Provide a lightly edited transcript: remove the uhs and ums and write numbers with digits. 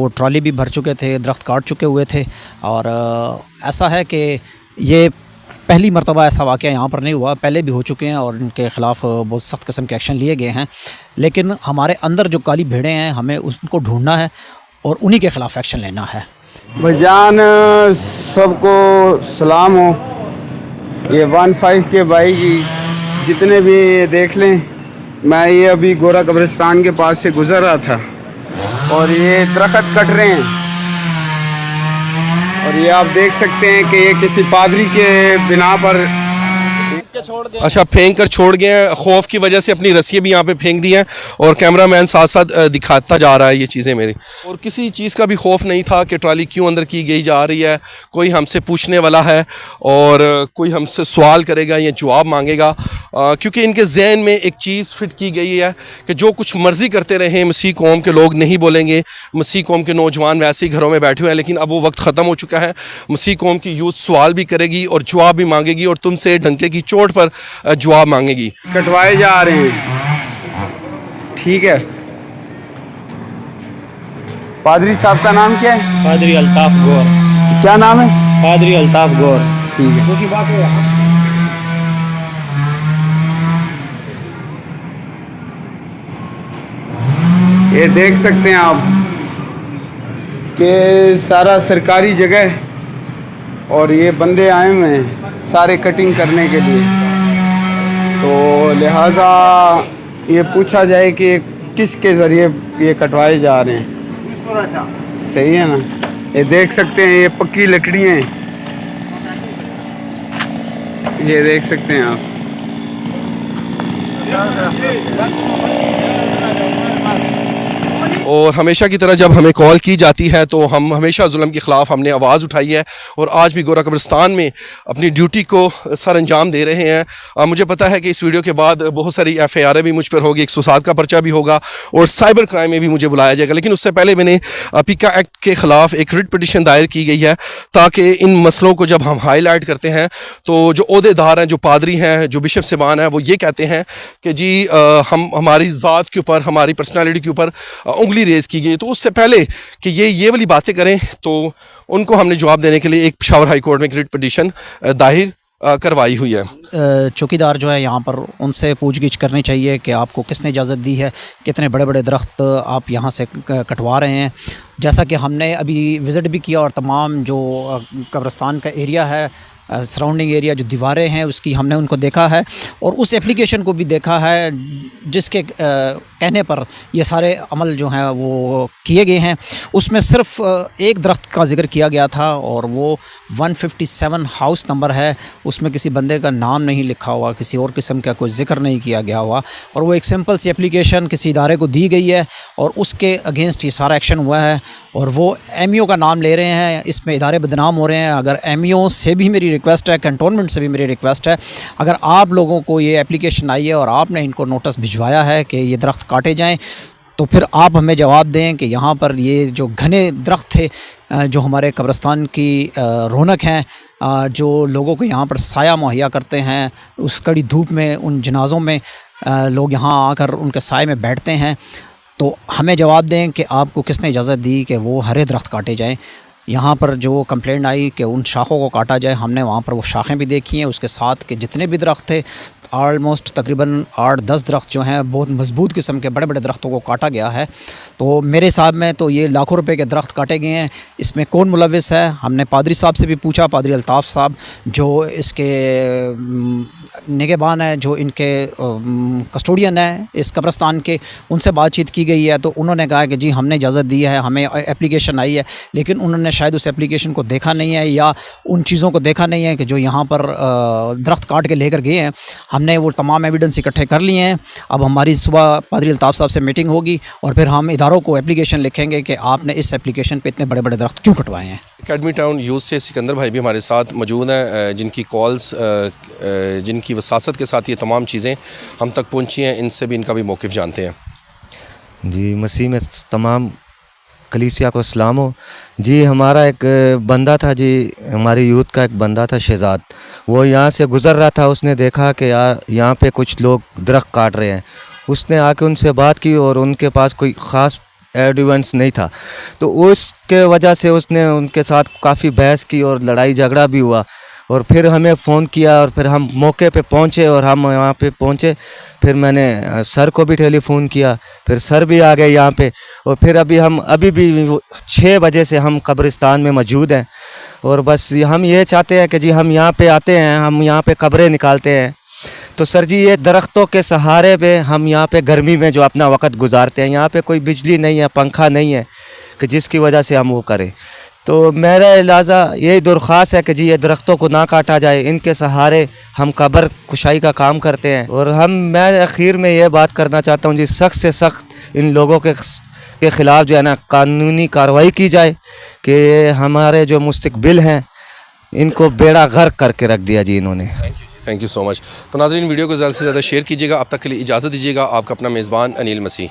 वो ट्रॉली भी भर चुके थे, दरख्त काट चुके हुए थे। और ऐसा है कि ये पहली मरतबा ऐसा वाक़या यहाँ पर नहीं हुआ, पहले भी हो चुके हैं और इनके ख़िलाफ़ बहुत सख्त किस्म के एक्शन लिए गए हैं। लेकिन हमारे अंदर जो काली भेड़ें हैं, हमें उनको ढूंढना है और उन्हीं के ख़िलाफ़ एक्शन लेना है। भाईजान सबको सलाम हो। ये 15 के भाई की जितने भी देख लें, मैं ये अभी गोरा कब्रिस्तान के पास से गुज़र रहा था और ये दरख्त कट रहे हैं और ये आप देख सकते हैं कि ये किसी पादरी के बिना पर अच्छा फेंक कर छोड़ गए हैं। खौफ की वजह से अपनी रस्सियाँ भी यहाँ पे फेंक दी हैं और कैमरामैन साथ साथ दिखाता जा रहा है ये चीज़ें मेरी। और किसी चीज़ का भी खौफ नहीं था कि ट्राली क्यों अंदर की गई जा रही है, कोई हमसे पूछने वाला है और कोई हमसे सवाल करेगा या जवाब मांगेगा, क्योंकि इनके जहन में एक चीज़ फिट की गई है कि जो कुछ मर्ज़ी करते रहें, मसीह कौम के लोग नहीं बोलेंगे। मसीह कौम के नौजवान वैसे ही घरों में बैठे हुए हैं, लेकिन अब वो वक्त ख़त्म हो चुका है। मसीह कौम की यूथ सवाल भी करेगी और जवाब भी मांगेगी और तुमसे डंके की चोट पर जवाब मांगेगी। कटवाए जा रहे हैं, ठीक है। पादरी साहब का नाम क्या है? पादरी अल्ताफ गौर। क्या नाम है? पादरी अल्ताफ गौर। ठीक है। ये देख सकते हैं आप कि सारा सरकारी जगह है और ये बंदे आए हुए हैं सारे कटिंग करने के लिए, तो लिहाजा ये पूछा जाए कि किसके ज़रिए ये कटवाए जा रहे हैं। सही है ना? ये देख सकते हैं, ये पक्की लकड़ियाँ हैं, ये देख सकते हैं आप। और हमेशा की तरह जब हमें कॉल की जाती है तो हम हमेशा जुल्म के ख़िलाफ़ हमने आवाज़ उठाई है और आज भी गोरा कब्रिस्तान में अपनी ड्यूटी को सर अंजाम दे रहे हैं। मुझे पता है कि इस वीडियो के बाद बहुत सारी FIR भी मुझ पर होगी, 107 का पर्चा भी होगा और साइबर क्राइम में भी मुझे बुलाया जाएगा। लेकिन उससे पहले मैंने पीका एक्ट के ख़िलाफ़ एक रिट पिटिशन दायर की गई है ताकि इन मसलों को जब हम हाईलाइट करते हैं तो जो ओहदेदार हैं, जो पादरी हैं, जो बिशप साहबान हैं, वो ये कहते हैं कि जी हम हमारी ज़ात के ऊपर, हमारी पर्सनैलिटी के ऊपर उंगली रेज़ की गई। तो उससे पहले कि ये वाली बातें करें तो उनको हमने जवाब देने के लिए एक पेशावर हाई कोर्ट में रिट पिटीशन दायर करवाई हुई है। चौकीदार जो है यहाँ पर, उनसे पूछगिछ करनी चाहिए कि आपको किसने इजाज़त दी है, कितने बड़े बड़े दरख्त आप यहाँ से कटवा रहे हैं। जैसा कि हमने अभी विज़िट भी किया और तमाम जो कब्रिस्तान का एरिया है, सराउंडिंग एरिया, जो दीवारें हैं उसकी हमने उनको देखा है और उस एप्लीकेशन को भी देखा है जिसके कहने पर ये सारे अमल जो हैं वो किए गए हैं। उसमें सिर्फ एक दरख्त का जिक्र किया गया था और वो 157 हाउस नंबर है, उसमें किसी बंदे का नाम नहीं लिखा हुआ, किसी और किस्म का कोई जिक्र नहीं किया गया हुआ और वो एक सिंपल सी एप्लीकेशन किसी इदारे को दी गई है और उसके अगेंस्ट ये सारा एक्शन हुआ है और वो MEO का नाम ले रहे हैं। इसमें इदारे बदनाम हो रहे हैं। अगर MEO से भी मेरी रिक्वेस्ट है, कंटोनमेंट से भी मेरी रिक्वेस्ट है, अगर आप लोगों को ये एप्लीकेशन आई है और आपने इनको नोटिस भिजवाया है कि ये दरख्त काटे जाएं, तो फिर आप हमें जवाब दें कि यहाँ पर ये जो घने दरख्त थे जो हमारे कब्रिस्तान की रौनक हैं, जो लोगों को यहाँ पर साया मुहैया करते हैं, उस कड़ी धूप में उन जनाज़ों में लोग यहाँ आकर उनके साए में बैठते हैं, तो हमें जवाब दें कि आपको किसने इजाज़त दी कि वो हरे दरख्त काटे जाएं। यहाँ पर जो कंप्लेंट आई कि उन शाखों को काटा जाए, हमने वहाँ पर वो शाखें भी देखी हैं, उसके साथ के जितने भी दरख्त थे ऑलमोस्ट तकरीबन 8-10 दरख्त जो हैं बहुत मजबूत किस्म के बड़े बड़े दरख्तों को काटा गया है। तो मेरे हिसाब में तो ये लाखों रुपए के दरख्त काटे गए हैं। इसमें कौन मुलविस है? हमने पादरी साहब से भी पूछा, पादरी अल्ताफ़ साहब जो इसके निगहबान है, जो इनके कस्टोडियन है इस कब्रिस्तान के, उनसे बातचीत की गई है तो उन्होंने कहा कि जी हमने इजाज़त दी है, हमें एप्लीकेशन आई है, लेकिन उन्होंने शायद उस एप्लीकेशन को देखा नहीं है या उन चीज़ों को देखा नहीं है कि जो यहाँ पर दरख्त काट के लेकर गए हैं। हमने वो तमाम एविडेंस इकट्ठे कर लिए हैं। अब हमारी सुबह पादरी अल्ताफ़ साहब से मीटिंग होगी और फिर हम इदारों को एप्लीकेशन लिखेंगे कि आपने इस एप्लीकेशन पे इतने बड़े बड़े दरख्त क्यों कटवाए हैं। अकेडमी टाउन यूथ से सिकंदर भाई भी हमारे साथ मौजूद हैं, जिनकी कॉल्स, जिनकी वसासत के साथ ये तमाम चीज़ें हम तक पहुँची हैं। इनसे भी इनका भी मौक़िफ़ जानते हैं। जी मसीह में तमाम कलीसिया को सलाम हो। जी हमारा एक बंदा था जी, हमारी यूथ का एक बंदा था शहजाद, वो यहाँ से गुज़र रहा था, उसने देखा कि यहाँ पे कुछ लोग दरख्त काट रहे हैं। उसने आके उनसे बात की और उनके पास कोई ख़ास एविडेंस नहीं था। तो उसके वजह से उसने उनके साथ काफ़ी बहस की और लड़ाई झगड़ा भी हुआ। और फिर हमें फ़ोन किया और फिर हम मौके पे पहुँचे और हम वहाँ पे पहुँचे। फिर मैंने सर को भी टेलीफ़ोन किया, फिर सर भी आ गए यहाँ पे। और फिर अभी भी 6 बजे से हम कब्रिस्तान में मौजूद हैं। और बस हम ये चाहते हैं कि जी हम यहाँ पे आते हैं, हम यहाँ पे कब्रें निकालते हैं। तो सर जी ये दरख्तों के सहारे पे हम यहाँ पे गर्मी में जो अपना वक़्त गुजारते हैं, यहाँ पे कोई बिजली नहीं है, पंखा नहीं है कि जिसकी वजह से हम वो करें। तो मेरा लिहाजा यही दरख्वास्त है कि जी ये दरख्तों को ना काटा जाए, इनके सहारे हम कब्र कुशाई का काम करते हैं। और मैं आखिर में ये बात करना चाहता हूँ जी, सख्त से सख्त इन लोगों के ख़िलाफ़ जो है ना कानूनी कार्रवाई की जाए कि हमारे जो मुस्तकबिल हैं इनको बेड़ा गर्क करके रख दिया जी इन्होंने। Thank you so much. तो नाज़रीन वीडियो को ज़्यादा से ज़्यादा शेयर कीजिएगा। अब तक के लिए इजाज़त दीजिएगा। आपका अपना मेज़बान अनिल मसीह।